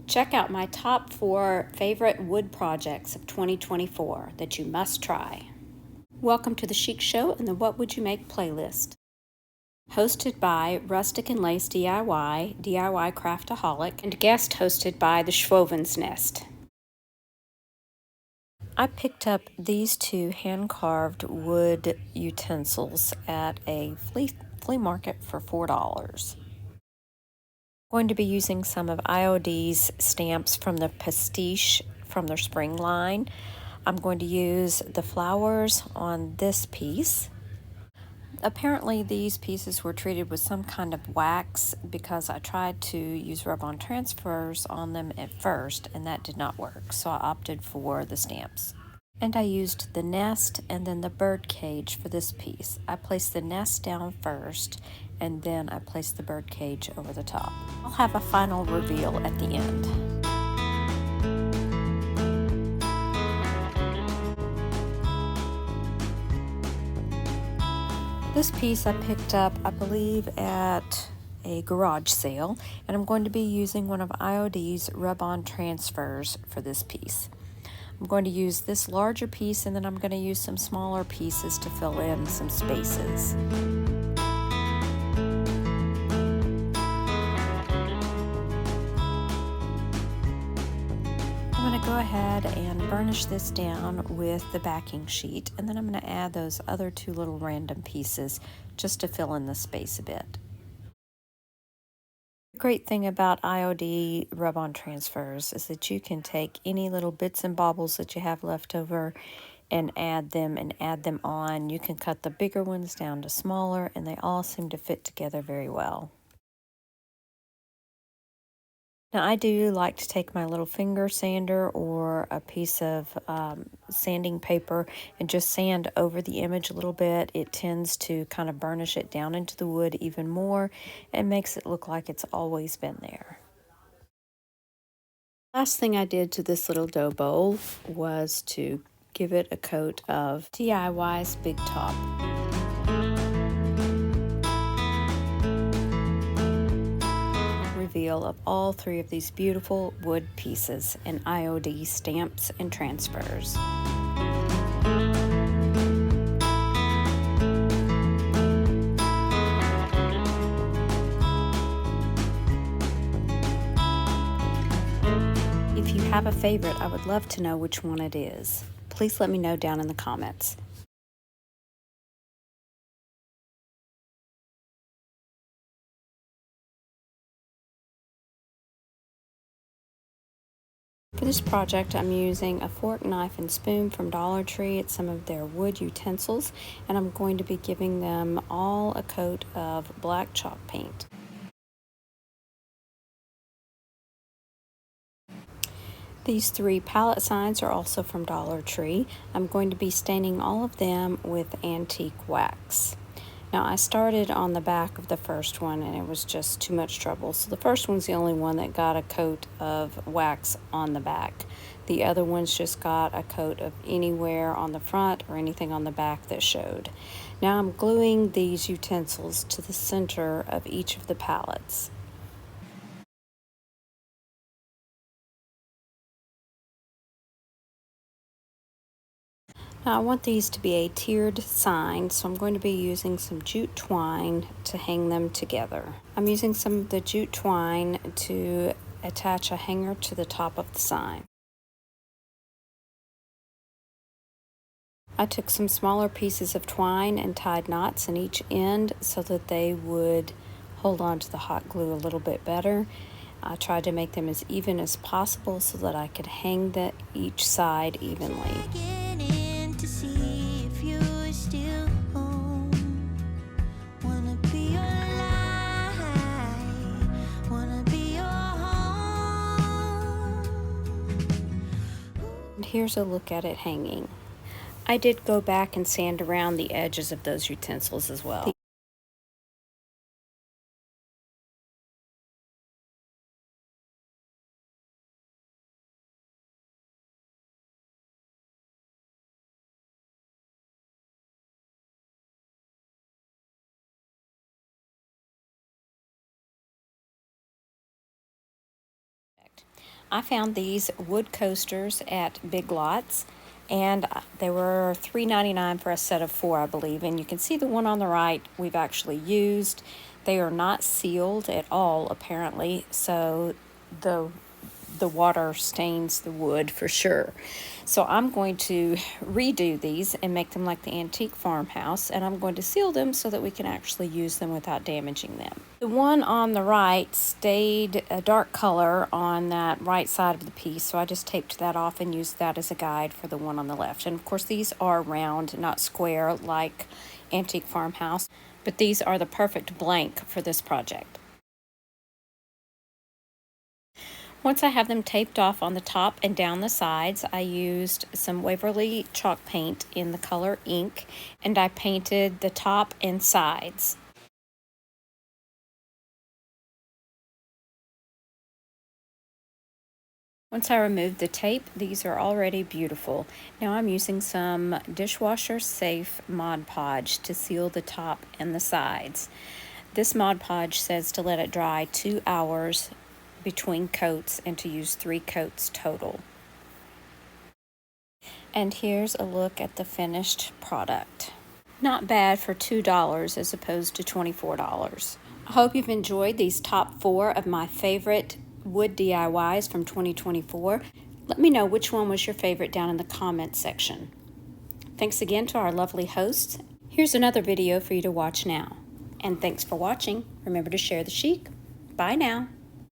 Check out my top 4 favorite wood projects of 2024 that you must try. Welcome to the Chic Show and the What Would You Make playlist. Hosted by Rustic and Lace DIY, DIY Craftaholic, and guest hosted by the Schwoven's Nest. I picked up these 2 hand-carved wood utensils at a flea market for $4. Going to be using some of IOD's stamps from the Pastiche from their spring line. I'm going to use the flowers on this piece. Apparently these pieces were treated with some kind of wax because I tried to use rub-on transfers on them at first and that did not work, so I opted for the stamps. And I used the nest and then the bird cage for this piece. I placed the nest down first and then I placed the bird cage over the top. I'll have a final reveal at the end. This piece I picked up, I believe, at a garage sale, and I'm going to be using one of IOD's rub-on transfers for this piece. I'm going to use this larger piece and then I'm going to use some smaller pieces to fill in some spaces. I'm going to go ahead and burnish this down with the backing sheet, and then I'm going to add those other 2 little random pieces just to fill in the space a bit. The great thing about IOD rub-on transfers is that you can take any little bits and baubles that you have left over and add them on. You can cut the bigger ones down to smaller and they all seem to fit together very well. Now I do like to take my little finger sander or a piece of sanding paper and just sand over the image a little bit. It tends to kind of burnish it down into the wood even more and makes it look like it's always been there. Last thing I did to this little dough bowl was to give it a coat of DIY's Big Top. Reveal of all 3 of these beautiful wood pieces in IOD stamps and transfers. If you have a favorite, I would love to know which one it is. Please let me know down in the comments. For this project, I'm using a fork, knife, and spoon from Dollar Tree. It's some of their wood utensils, and I'm going to be giving them all a coat of black chalk paint. These 3 palette signs are also from Dollar Tree. I'm going to be staining all of them with antique wax. Now I started on the back of the first one and it was just too much trouble. So the first one's the only one that got a coat of wax on the back. The other ones just got a coat of anywhere on the front or anything on the back that showed. Now I'm gluing these utensils to the center of each of the palettes. Now I want these to be a tiered sign, so I'm going to be using some jute twine to hang them together. I'm using some of the jute twine to attach a hanger to the top of the sign. I took some smaller pieces of twine and tied knots in each end so that they would hold on to the hot glue a little bit better. I tried to make them as even as possible so that I could hang each side evenly. And here's a look at it hanging. I did go back and sand around the edges of those utensils as well. I found these wood coasters at Big Lots, and they were $3.99 for a set of 4, I believe. And you can see the one on the right we've actually used. They are not sealed at all, apparently, so the water stains the wood for sure. So I'm going to redo these and make them like the antique farmhouse, and I'm going to seal them so that we can actually use them without damaging them. The one on the right stayed a dark color on that right side of the piece, so I just taped that off and used that as a guide for the one on the left. And of course these are round, not square like antique farmhouse, but these are the perfect blank for this project. Once I have them taped off on the top and down the sides, I used some Waverly chalk paint in the color ink, and I painted the top and sides. Once I removed the tape, these are already beautiful. Now I'm using some dishwasher safe Mod Podge to seal the top and the sides. This Mod Podge says to let it dry 2 hours between coats and to use 3 coats total. And here's a look at the finished product. Not bad for $2 as opposed to $24. I hope you've enjoyed these top 4 of my favorite wood DIYs from 2024. Let me know which one was your favorite down in the comments section. Thanks again to our lovely hosts. Here's another video for you to watch now. And thanks for watching. Remember to share the chic. Bye now.